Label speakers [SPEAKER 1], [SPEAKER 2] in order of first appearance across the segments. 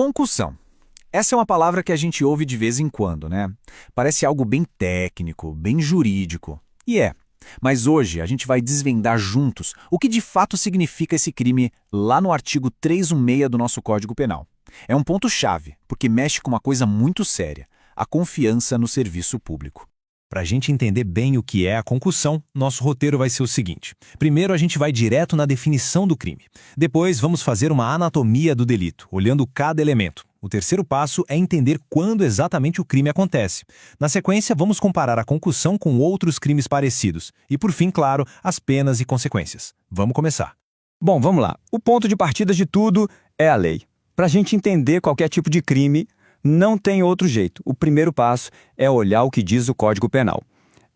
[SPEAKER 1] Concussão. Essa é uma palavra que a gente ouve de vez em quando, né? Parece algo bem técnico, bem jurídico. E é. Mas hoje a gente vai desvendar juntos o que de fato significa esse crime lá no artigo 316 do nosso Código Penal. É um ponto-chave, porque mexe com uma coisa muito séria: a confiança no serviço público.
[SPEAKER 2] Para a gente entender bem o que é a concussão, nosso roteiro vai ser o seguinte. Primeiro, a gente vai direto na definição do crime. Depois, vamos fazer uma anatomia do delito, olhando cada elemento. O terceiro passo é entender quando exatamente o crime acontece. Na sequência, vamos comparar a concussão com outros crimes parecidos. E, por fim, claro, as penas e consequências. Vamos começar.
[SPEAKER 3] Bom, vamos lá. O ponto de partida de tudo é a lei. Para a gente entender qualquer tipo de crime, não tem outro jeito. O primeiro passo é olhar o que diz o Código Penal.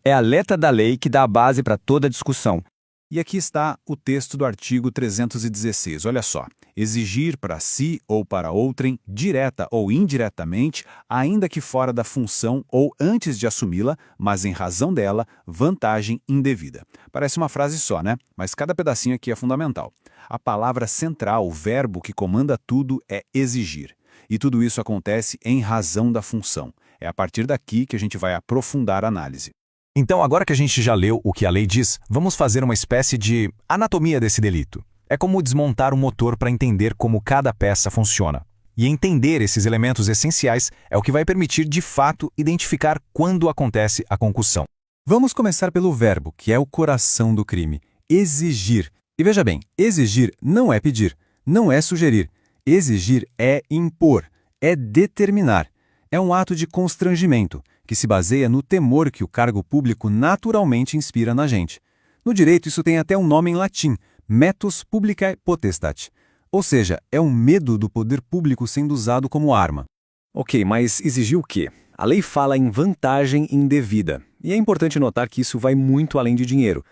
[SPEAKER 3] É a letra da lei que dá a base para toda a discussão.
[SPEAKER 1] E aqui está o texto do artigo 316. Olha só. Exigir para si ou para outrem, direta ou indiretamente, ainda que fora da função ou antes de assumi-la, mas em razão dela, vantagem indevida. Parece uma frase só, né? Mas cada pedacinho aqui é fundamental. A palavra central, o verbo que comanda tudo, é exigir. E tudo isso acontece em razão da função. É a partir daqui que a gente vai aprofundar a análise.
[SPEAKER 2] Então, agora que a gente já leu o que a lei diz, vamos fazer uma espécie de anatomia desse delito. É como desmontar um motor para entender como cada peça funciona. E entender esses elementos essenciais é o que vai permitir, de fato, identificar quando acontece a concussão.
[SPEAKER 4] Vamos começar pelo verbo, que é o coração do crime: exigir. E veja bem, exigir não é pedir, não é sugerir. Exigir é impor, é determinar. É um ato de constrangimento, que se baseia no temor que o cargo público naturalmente inspira na gente. No direito, isso tem até um nome em latim: metus publicae potestate. Ou seja, é o medo do poder público sendo usado como arma.
[SPEAKER 3] Ok, mas exigir o quê? A lei fala em vantagem indevida. E é importante notar que isso vai muito além de dinheiro.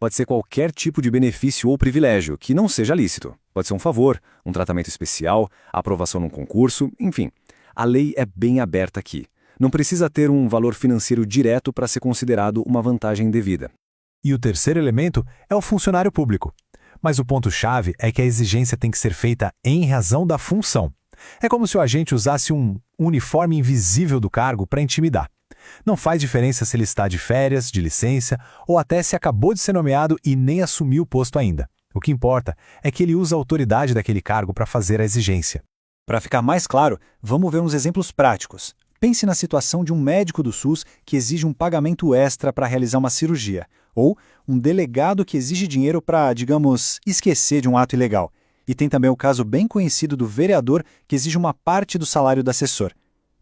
[SPEAKER 3] Pode ser qualquer tipo de benefício ou privilégio que não seja lícito. Pode ser um favor, um tratamento especial, aprovação num concurso, enfim. A lei é bem aberta aqui. Não precisa ter um valor financeiro direto para ser considerado uma vantagem indevida.
[SPEAKER 2] E o terceiro elemento é o funcionário público. Mas o ponto-chave é que a exigência tem que ser feita em razão da função. É como se o agente usasse um uniforme invisível do cargo para intimidar. Não faz diferença se ele está de férias, de licença, ou até se acabou de ser nomeado e nem assumiu o posto ainda. O que importa é que ele usa a autoridade daquele cargo para fazer a exigência.
[SPEAKER 5] Para ficar mais claro, vamos ver uns exemplos práticos. Pense na situação de um médico do SUS que exige um pagamento extra para realizar uma cirurgia, ou um delegado que exige dinheiro para, digamos, esquecer de um ato ilegal. E tem também o caso bem conhecido do vereador que exige uma parte do salário do assessor.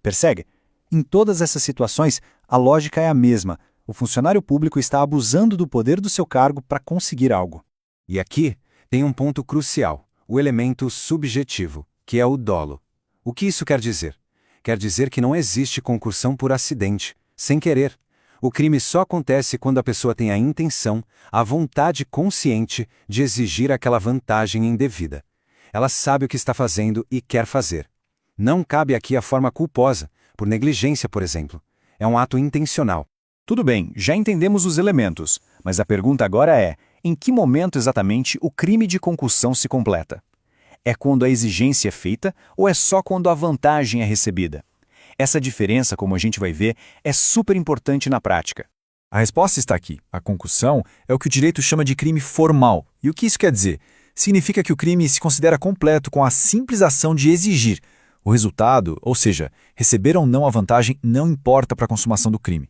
[SPEAKER 5] Persegue? Em todas essas situações, a lógica é a mesma. O funcionário público está abusando do poder do seu cargo para conseguir algo.
[SPEAKER 4] E aqui tem um ponto crucial: o elemento subjetivo, que é o dolo. O que isso quer dizer? Quer dizer que não existe concussão por acidente, sem querer. O crime só acontece quando a pessoa tem a intenção, a vontade consciente de exigir aquela vantagem indevida. Ela sabe o que está fazendo e quer fazer. Não cabe aqui a forma culposa, por negligência, por exemplo. É um ato intencional.
[SPEAKER 5] Tudo bem, já entendemos os elementos, mas a pergunta agora é: em que momento exatamente o crime de concussão se completa? É quando a exigência é feita ou é só quando a vantagem é recebida? Essa diferença, como a gente vai ver, é super importante na prática.
[SPEAKER 1] A resposta está aqui. A concussão é o que o direito chama de crime formal. E o que isso quer dizer? Significa que o crime se considera completo com a simples ação de exigir. O resultado, ou seja, receber ou não a vantagem, não importa para a consumação do crime.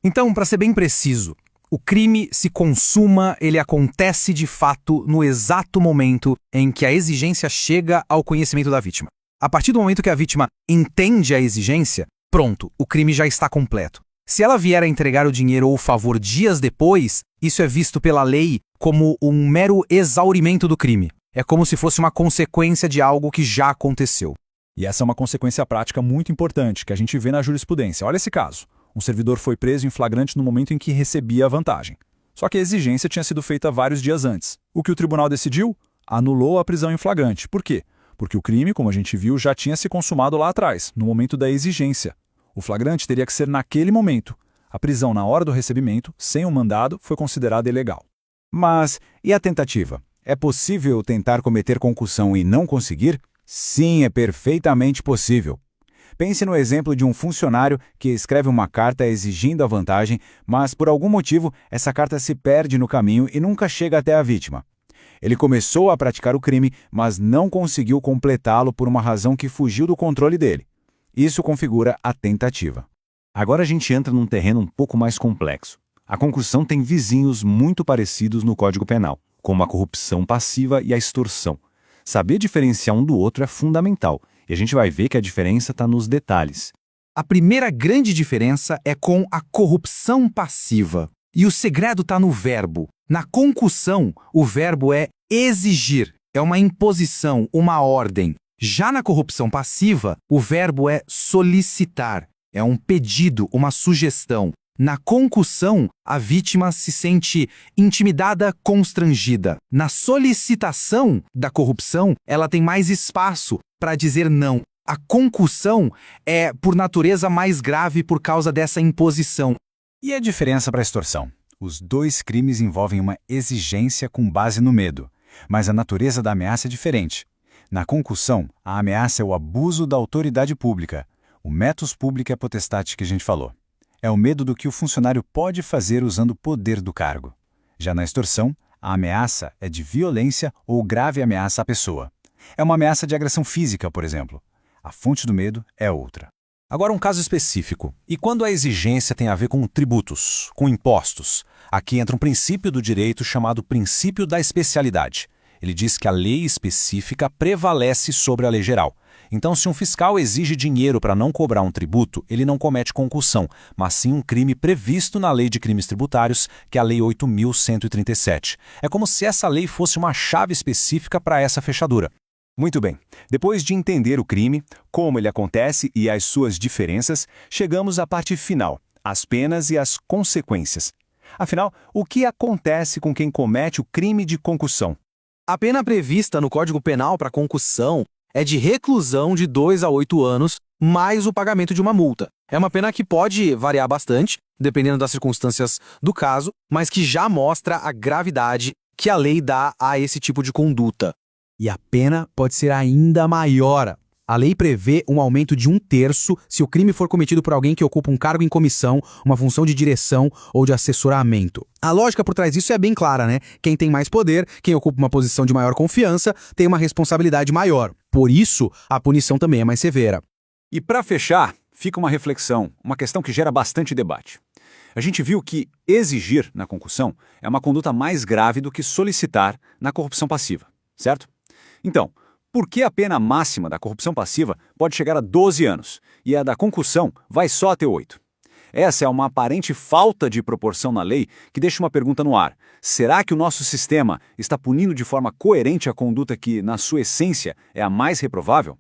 [SPEAKER 6] Então, para ser bem preciso, o crime se consuma, ele acontece de fato no exato momento em que a exigência chega ao conhecimento da vítima. A partir do momento que a vítima entende a exigência, pronto, o crime já está completo. Se ela vier a entregar o dinheiro ou o favor dias depois, isso é visto pela lei como um mero exaurimento do crime. É como se fosse uma consequência de algo que já aconteceu.
[SPEAKER 7] E essa é uma consequência prática muito importante que a gente vê na jurisprudência. Olha esse caso. Um servidor foi preso em flagrante no momento em que recebia a vantagem. Só que a exigência tinha sido feita vários dias antes. O que o tribunal decidiu? Anulou a prisão em flagrante. Por quê? Porque o crime, como a gente viu, já tinha se consumado lá atrás, no momento da exigência. O flagrante teria que ser naquele momento. A prisão na hora do recebimento, sem o mandado, foi considerada ilegal.
[SPEAKER 5] Mas, e a tentativa? É possível tentar cometer concussão e não conseguir?
[SPEAKER 1] Sim, é perfeitamente possível. Pense no exemplo de um funcionário que escreve uma carta exigindo a vantagem, mas por algum motivo essa carta se perde no caminho e nunca chega até a vítima. Ele começou a praticar o crime, mas não conseguiu completá-lo por uma razão que fugiu do controle dele. Isso configura a tentativa.
[SPEAKER 3] Agora a gente entra num terreno um pouco mais complexo. A concussão tem vizinhos muito parecidos no Código Penal, como a corrupção passiva e a extorsão. Saber diferenciar um do outro é fundamental, e a gente vai ver que a diferença está nos detalhes.
[SPEAKER 6] A primeira grande diferença é com a corrupção passiva. E o segredo está no verbo. Na concussão, o verbo é exigir. É uma imposição, uma ordem. Já na corrupção passiva, o verbo é solicitar. É um pedido, uma sugestão. Na concussão, a vítima se sente intimidada, constrangida. Na solicitação da corrupção, ela tem mais espaço para dizer não. A concussão é, por natureza, mais grave por causa dessa imposição.
[SPEAKER 1] E a diferença para a extorsão? Os dois crimes envolvem uma exigência com base no medo, mas a natureza da ameaça é diferente. Na concussão, a ameaça é o abuso da autoridade pública. O metus publicae potestate que a gente falou. É o medo do que o funcionário pode fazer usando o poder do cargo. Já na extorsão, a ameaça é de violência ou grave ameaça à pessoa. É uma ameaça de agressão física, por exemplo. A fonte do medo é outra.
[SPEAKER 2] Agora um caso específico. E quando a exigência tem a ver com tributos, com impostos? Aqui entra um princípio do direito chamado princípio da especialidade. Ele diz que a lei específica prevalece sobre a lei geral. Então, se um fiscal exige dinheiro para não cobrar um tributo, ele não comete concussão, mas sim um crime previsto na Lei de Crimes Tributários, que é a Lei 8.137. É como se essa lei fosse uma chave específica para essa fechadura.
[SPEAKER 1] Muito bem. Depois de entender o crime, como ele acontece e as suas diferenças, chegamos à parte final, as penas e as consequências. Afinal, o que acontece com quem comete o crime de concussão?
[SPEAKER 6] A pena prevista no Código Penal para concussão é de reclusão de 2 a 8 anos, mais o pagamento de uma multa. É uma pena que pode variar bastante, dependendo das circunstâncias do caso, mas que já mostra a gravidade que a lei dá a esse tipo de conduta. E a pena pode ser ainda maior. A lei prevê um aumento de 1/3 se o crime for cometido por alguém que ocupa um cargo em comissão, uma função de direção ou de assessoramento. A lógica por trás disso é bem clara, né? Quem tem mais poder, quem ocupa uma posição de maior confiança, tem uma responsabilidade maior. Por isso, a punição também é mais severa.
[SPEAKER 1] E para fechar, fica uma reflexão, uma questão que gera bastante debate. A gente viu que exigir na concussão é uma conduta mais grave do que solicitar na corrupção passiva, certo? Então, por que a pena máxima da corrupção passiva pode chegar a 12 anos e a da concussão vai só até 8? Essa é uma aparente falta de proporção na lei que deixa uma pergunta no ar. Será que o nosso sistema está punindo de forma coerente a conduta que, na sua essência, é a mais reprovável?